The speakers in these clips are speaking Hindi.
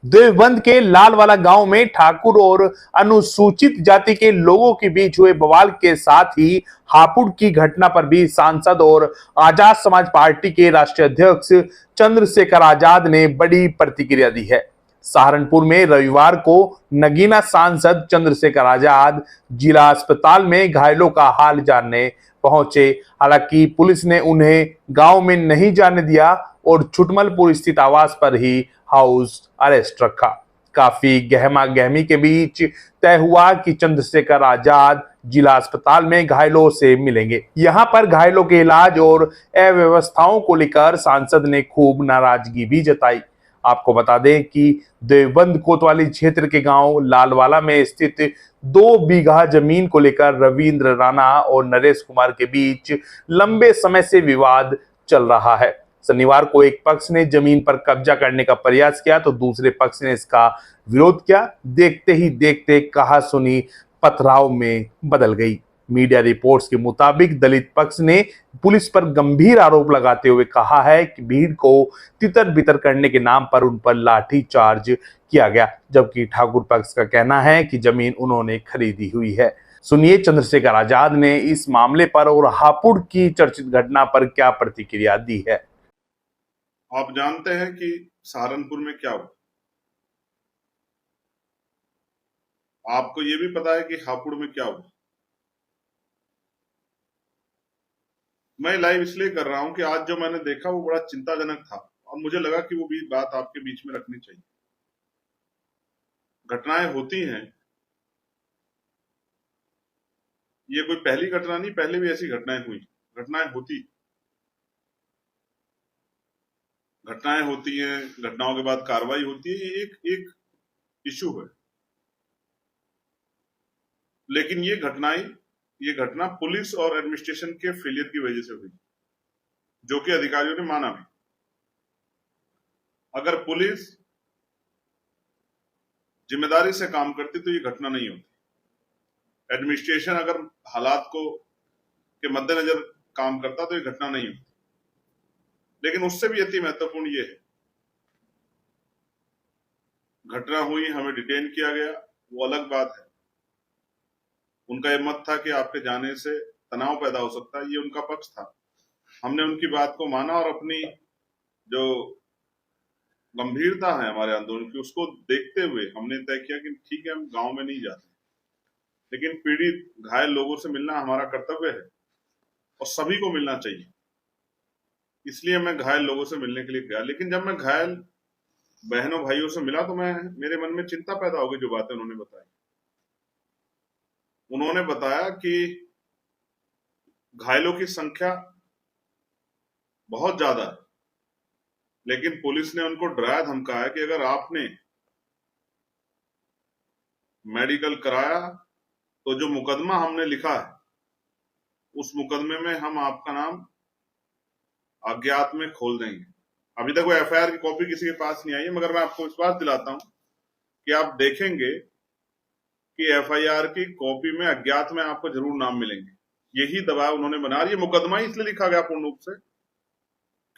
देवबंद के लालवाला गांव में ठाकुर और अनुसूचित जाति के लोगों के बीच हुए बवाल के साथ ही हापुड़ की घटना पर भी सांसद और आजाद समाज पार्टी के राष्ट्रीय अध्यक्ष चंद्रशेखर आजाद ने बड़ी प्रतिक्रिया दी है। सहारनपुर में रविवार को नगीना सांसद चंद्रशेखर आजाद जिला अस्पताल में घायलों का हाल जानने पहुंचे। हालांकि पुलिस ने उन्हें गांव में नहीं जाने दिया और छुटमलपुर स्थित आवास पर ही हाउस अरेस्ट रखा। काफी गहमा गहमी के बीच तय हुआ कि चंद्रशेखर आजाद जिला अस्पताल में घायलों से मिलेंगे। यहां पर घायलों के इलाज और अव्यवस्थाओं को लेकर सांसद ने खूब नाराजगी भी जताई। आपको बता दें कि देवबंद कोतवाली क्षेत्र के गांव लालवाला में स्थित 2 बीघा जमीन को लेकर रविंद्र राणा और नरेश कुमार के बीच लंबे समय से विवाद चल रहा है। शनिवार को एक पक्ष ने जमीन पर कब्जा करने का प्रयास किया तो दूसरे पक्ष ने इसका विरोध किया। देखते ही देखते कहा सुनी पथराव में बदल गई। मीडिया रिपोर्ट्स के मुताबिक दलित पक्ष ने पुलिस पर गंभीर आरोप लगाते हुए कहा है कि भीड़ को तितर बितर करने के नाम पर उन पर लाठी चार्ज किया गया, जबकि ठाकुर पक्ष का कहना है कि जमीन उन्होंने खरीदी हुई है। सुनिए चंद्रशेखर आजाद ने इस मामले पर और हापुड़ की चर्चित घटना पर क्या प्रतिक्रिया दी है। आप जानते हैं कि सहारनपुर में क्या हुआ। आपको ये भी पता है कि हापुड़ में क्या हुआ। मैं लाइव इसलिए कर रहा हूं कि आज जो मैंने देखा वो बड़ा चिंताजनक था और मुझे लगा कि वो भी बात आपके बीच में रखनी चाहिए। घटनाएं होती हैं, ये कोई पहली घटना नहीं, पहले भी ऐसी घटनाएं हुई। घटनाएं होती हैं, घटनाओं के बाद कार्रवाई होती है, ये एक इशू है। लेकिन ये घटना पुलिस और एडमिनिस्ट्रेशन के फेलियर की वजह से हुई, जो कि अधिकारियों ने माना भी। अगर पुलिस जिम्मेदारी से काम करती तो ये घटना नहीं होती। एडमिनिस्ट्रेशन अगर हालात को के मद्देनजर काम करता तो ये घटना नहीं होती। लेकिन उससे भी अति महत्वपूर्ण ये है, घटना हुई, हमें डिटेन किया गया, वो अलग बात है। उनका ये मत था कि आपके जाने से तनाव पैदा हो सकता है, ये उनका पक्ष था। हमने उनकी बात को माना और अपनी जो गंभीरता है हमारे आंदोलन की, उसको देखते हुए हमने तय किया कि ठीक है, हम गांव में नहीं जाते, लेकिन पीड़ित घायल लोगों से मिलना हमारा कर्तव्य है और सभी को मिलना चाहिए। इसलिए मैं घायल लोगों से मिलने के लिए गया। लेकिन जब मैं घायल बहनों भाइयों से मिला तो मेरे मन में चिंता पैदा हो गई। जो बातें उन्होंने बताई, उन्होंने बताया कि घायलों की संख्या बहुत ज्यादा है, लेकिन पुलिस ने उनको डराया धमकाया कि अगर आपने मेडिकल कराया तो जो मुकदमा हमने लिखा है उस मुकदमे में हम आपका नाम अज्ञात में खोल देंगे। अभी तक वो एफआईआर की कॉपी किसी के पास नहीं आई है, मगर मैं आपको विश्वास दिलाता हूं कि आप देखेंगे कि एफआईआर की कॉपी में अज्ञात में आपको जरूर नाम मिलेंगे। यही दबाव उन्होंने बना, ये मुकदमा ही इसलिए लिखा गया पूर्ण रूप से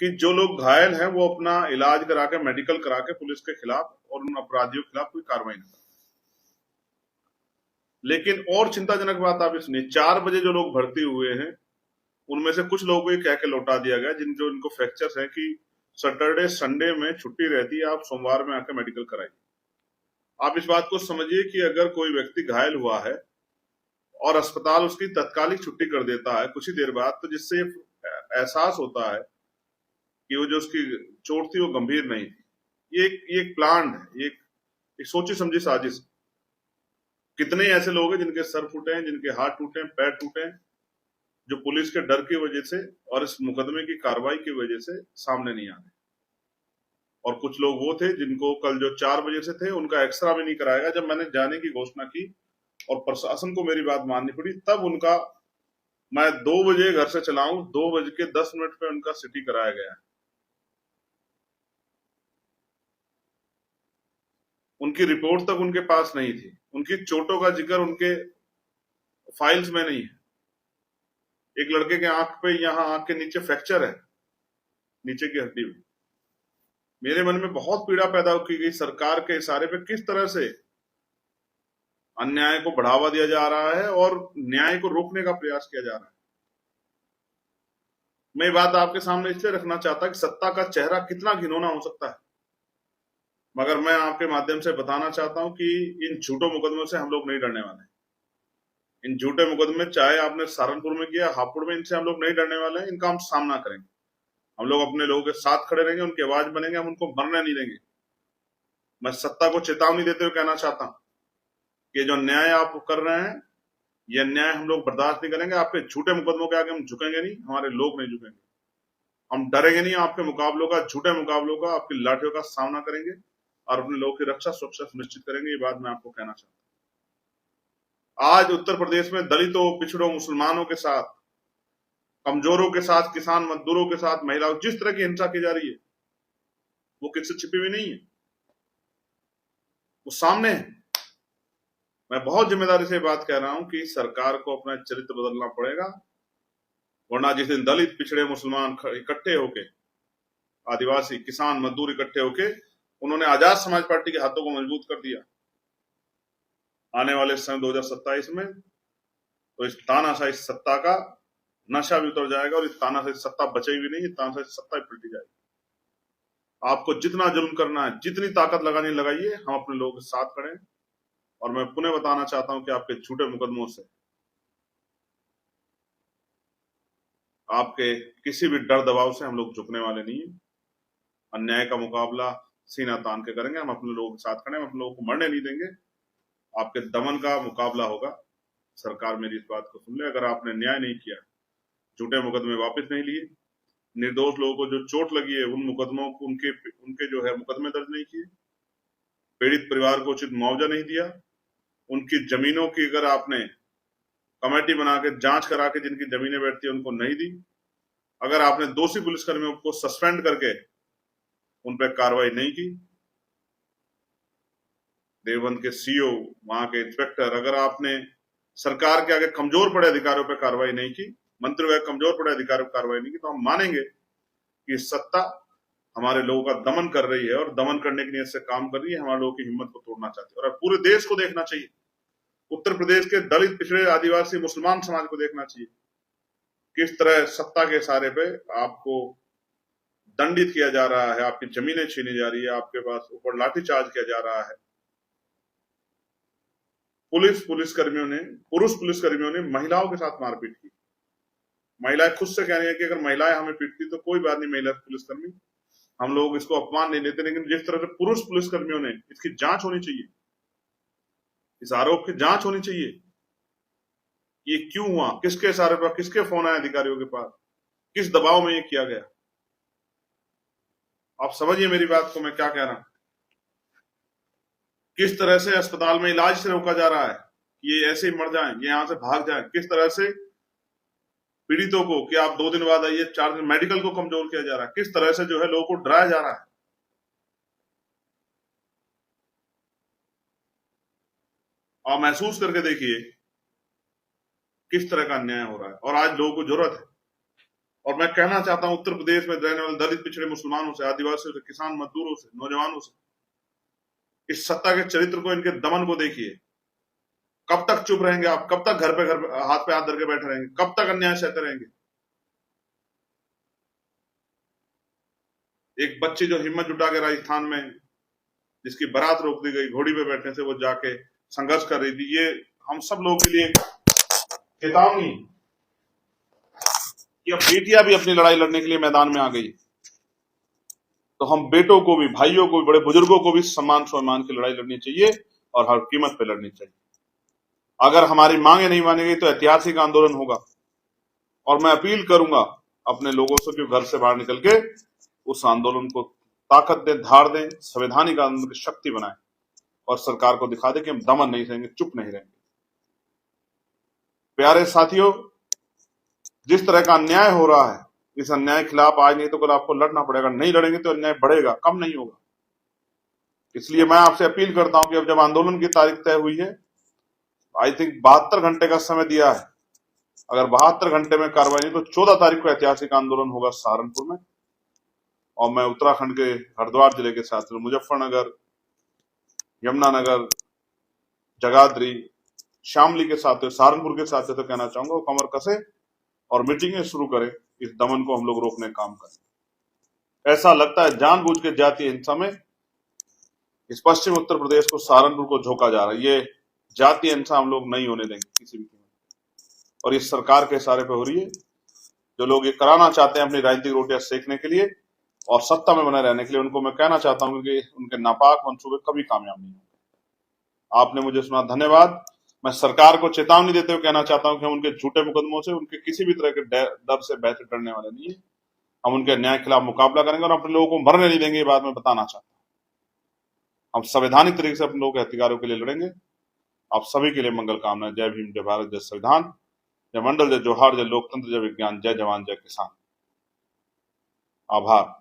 कि जो लोग घायल हैं वो अपना इलाज करा के, मेडिकल करा के पुलिस के खिलाफ और उन अपराधियों के खिलाफ कोई कार्रवाई न करें। लेकिन और चिंताजनक बात आप सुनिए, 4 बजे जो लोग भर्ती हुए हैं उनमें से कुछ लोगों को ये कह के लौटा दिया गया, जो इनको फ्रैक्चर्स है, कि सैटरडे संडे में छुट्टी रहती है, आप सोमवार में आकर मेडिकल कराइए। आप इस बात को समझिए कि अगर कोई व्यक्ति घायल हुआ है और अस्पताल उसकी तत्कालिक छुट्टी कर देता है कुछ ही देर बाद, तो जिससे एहसास होता है कि वो जो उसकी चोट थी वो गंभीर नहीं थी। ये एक प्लान है, एक सोची समझी साजिश। कितने ऐसे लोग हैं जिनके सर फूटे हैं, जिनके हाथ टूटे हैं, पैर टूटे हैं, जो पुलिस के डर की वजह से और इस मुकदमे की कार्रवाई की वजह से सामने नहीं आ रहे। और कुछ लोग वो थे जिनको कल जो 4 बजे से थे उनका एक्सरा भी नहीं कराया। जब मैंने जाने की घोषणा की और प्रशासन को मेरी बात माननी पड़ी, तब उनका, मैं 2 बजे घर से चला हूं, 2:10 पे उनका सिटी कराया गया। उनकी रिपोर्ट तक उनके पास नहीं थी, उनकी चोटों का जिक्र उनके फाइल्स में नहीं है। एक लड़के के आंख पे, यहाँ आंख के नीचे फ्रैक्चर है, नीचे की हड्डी में। मेरे मन में बहुत पीड़ा पैदा की गई सरकार के इशारे पे किस तरह से अन्याय को बढ़ावा दिया जा रहा है और न्याय को रोकने का प्रयास किया जा रहा है। मैं ये बात आपके सामने इसलिए रखना चाहता कि सत्ता का चेहरा कितना घिनौना हो सकता है, मगर मैं आपके माध्यम से बताना चाहता हूं कि इन झूठों मुकदमों से हम लोग नहीं डरने वाले। इन झूठे मुकदमे चाहे आपने सहारनपुर में किया, हापुड़ में, इनसे हम लोग नहीं डरने वाले हैं। इनका हम सामना करेंगे। हम लोग अपने लोगों के साथ खड़े रहेंगे, उनकी आवाज बनेंगे, हम उनको मरने नहीं देंगे। मैं सत्ता को चेतावनी देते हुए कहना चाहता हूं कि जो न्याय आप कर रहे हैं, यह न्याय हम लोग बर्दाश्त नहीं करेंगे। आपके झूठे मुकदमों के आगे हम झुकेंगे नहीं, हमारे लोग नहीं झुकेंगे। हम डरेंगे नहीं आपके मुकाबलों का, झूठे मुकाबलों का, आपकी लाठियों का सामना करेंगे और अपने लोगों की रक्षा सुरक्षा सुनिश्चित करेंगे। ये बात मैं आपको कहना चाहता हूं। आज उत्तर प्रदेश में दलितों, पिछड़ों, मुसलमानों के साथ, कमजोरों के साथ, किसान मजदूरों के साथ, महिलाओं, जिस तरह की हिंसा की जा रही है वो किससे छिपी हुई नहीं है, वो सामने है। मैं बहुत जिम्मेदारी से बात कह रहा हूं कि सरकार को अपना चरित्र बदलना पड़ेगा, वरना जिस दिन दलित, पिछड़े, मुसलमान इकट्ठे होके, आदिवासी, किसान, मजदूर इकट्ठे होके उन्होंने आजाद समाज पार्टी के हाथों को मजबूत कर दिया। आने वाले समय 2027 में तो इस तानाशाही सत्ता का नशा भी उतर जाएगा और इस तानाशाही सत्ता बचेगी नहीं, तानाशाही सत्ता ही पलटी जाएगी। आपको जितना जुल्म करना है, जितनी ताकत लगानी लगाइए, हम अपने लोगों के साथ खड़े हैं। और मैं पुनः बताना चाहता हूं कि आपके झूठे मुकदमों से, आपके किसी भी डर दबाव से हम लोग झुकने वाले नहीं है। अन्याय का मुकाबला सीना तान के करेंगे। हम अपने लोगों के साथ खड़े हैं, हम अपने लोगों को मरने नहीं देंगे। आपके दमन का मुकाबला होगा। सरकार मेरी इस बात को सुन ले। अगर आपने न्याय नहीं किया, झूठे मुकदमे वापस नहीं लिए, निर्दोष लोगों को जो चोट लगी है उन मुकदमों को, उनके जो है मुकदमे दर्ज नहीं किए, पीड़ित परिवार को उचित मुआवजा नहीं दिया, उनकी जमीनों की अगर आपने कमेटी बना के जांच करा के जिनकी जमीनें बैठती है उनको नहीं दी, अगर आपने दोषी पुलिसकर्मियों को सस्पेंड करके उन पर कार्रवाई नहीं की, देवबंद के सीओ, वहां के इंस्पेक्टर, अगर आपने सरकार के आगे कमजोर पड़े अधिकारियों पर कार्रवाई नहीं की, मंत्री वगैरह कमजोर पड़े अधिकारियों पर कार्रवाई नहीं की, तो हम मानेंगे कि सत्ता हमारे लोगों का दमन कर रही है और दमन करने की नीयत से काम कर रही है, हमारे लोगों की हिम्मत को तोड़ना चाहती है। और पूरे देश को देखना चाहिए, उत्तर प्रदेश के दलित, पिछड़े, आदिवासी, मुसलमान समाज को देखना चाहिए किस तरह सत्ता के इशारे पे आपको दंडित किया जा रहा है, आपकी जमीनें छीनी जा रही है, आपके पास ऊपर लाठीचार्ज किया जा रहा है। पुरुष पुलिसकर्मियों ने महिलाओं के साथ मारपीट की। महिलाएं खुद से कह रही है कि अगर महिलाएं हमें पीटती तो कोई बात नहीं, महिला पुलिसकर्मी, हम लोग इसको अपमान नहीं लेते, लेकिन जिस तरह से पुरुष पुलिसकर्मियों ने, इसकी जांच होनी चाहिए, इस आरोप की जांच होनी चाहिए। ये क्यों हुआ, किसके इशारे पर, किसके फोन आए अधिकारियों के पास, किस दबाव में ये किया गया। आप समझिए मेरी बात को, मैं क्या कह रहा हूं। किस तरह से अस्पताल में इलाज से रोका जा रहा है कि ये ऐसे ही मर जाएं, ये यहां से भाग जाएं। किस तरह से पीड़ितों को कि आप 2 दिन बाद आइए, 4 दिन, मेडिकल को कमजोर किया जा रहा है। किस तरह से जो है लोगों को डराया जा रहा है। आप महसूस करके देखिए किस तरह का अन्याय हो रहा है और आज लोगों को जरूरत है। और मैं कहना चाहता हूं उत्तर प्रदेश में रहने वाले दलित, पिछड़े, मुसलमानों से, आदिवासियों से, किसान मजदूरों से, नौजवानों से, इस सत्ता के चरित्र को, इनके दमन को देखिए। कब तक चुप रहेंगे आप? कब तक घर पे हाथ पे हाथ धर के बैठे रहेंगे? कब तक अन्याय सहते रहेंगे? एक बच्ची जो हिम्मत जुटा के राजस्थान में, जिसकी बारात रोक दी गई घोड़ी पे बैठने से, वो जाके संघर्ष कर रही थी। ये हम सब लोगों के लिए चेतावनी कि अब बेटियां भी अपनी लड़ाई लड़ने के लिए मैदान में आ गई, तो हम बेटों को भी, भाइयों को भी, बड़े बुजुर्गों को भी सम्मान स्वाभिमान की लड़ाई लड़नी चाहिए और हर कीमत पे लड़नी चाहिए। अगर हमारी मांगे नहीं मानी गई तो ऐतिहासिक आंदोलन होगा। और मैं अपील करूंगा अपने लोगों से कि घर से बाहर निकल के उस आंदोलन को ताकत दें, धार दें, संवैधानिक आंदोलन की शक्ति बनाएं और सरकार को दिखा दें कि हम दमन नहीं सहेंगे, चुप नहीं रहेंगे। प्यारे साथियों, जिस तरह का अन्याय हो रहा है, इस अन्याय के खिलाफ आज नहीं तो कल आपको लड़ना पड़ेगा। नहीं लड़ेंगे तो अन्याय बढ़ेगा, कम नहीं होगा। इसलिए मैं आपसे अपील करता हूं कि अब जब आंदोलन की तारीख तय हुई है, आई थिंक 72 घंटे का समय दिया है। अगर 72 घंटे में कार्रवाई नहीं तो 14 तारीख को ऐतिहासिक आंदोलन होगा सहारनपुर में और मैं उत्तराखंड के हरिद्वार जिले के साथियों, मुजफ्फरनगर, यमुनानगर, जगाधरी, शामली के साथियों, सहारनपुर के साथियों तो कहना चाहूंगा वो कमर कसे और मीटिंगें शुरू करें, इस दमन को हम लोग रोकने का काम करें। ऐसा लगता है जानबूझ के जातीय हिंसा में इस पश्चिम उत्तर प्रदेश को, सहारनपुर को झोंका जा रहा है। ये जातीय हिंसा हम लोग नहीं होने देंगे किसी भी कीमत, और इस सरकार के इशारे पे हो रही है। जो लोग ये कराना चाहते हैं अपनी राजनीतिक रोटियां सेकने के लिए और सत्ता में बने रहने के लिए, उनको मैं कहना चाहता हूं कि उनके नापाक मंसूबे कभी कामयाब नहीं होंगे। आपने मुझे सुना, धन्यवाद। मैं सरकार को चेतावनी देते हुए कहना चाहता हूं कि हम उनके झूठे मुकदमों से, उनके किसी भी तरह के डर से बहते डरने वाले नहीं है। हम उनके न्याय के खिलाफ मुकाबला करेंगे और अपने लोगों को मरने नहीं देंगे, ये बात मैं बताना चाहता हूं। हम संवैधानिक तरीके से अपने लोगों के अधिकारों के लिए लड़ेंगे। आप सभी के लिए मंगल कामना। जय भीम, जय भारत, जय संविधान, जय मंडल, जय जोहार, जय लोकतंत्र, जय विज्ञान, जय जवान, जय किसान। आभार।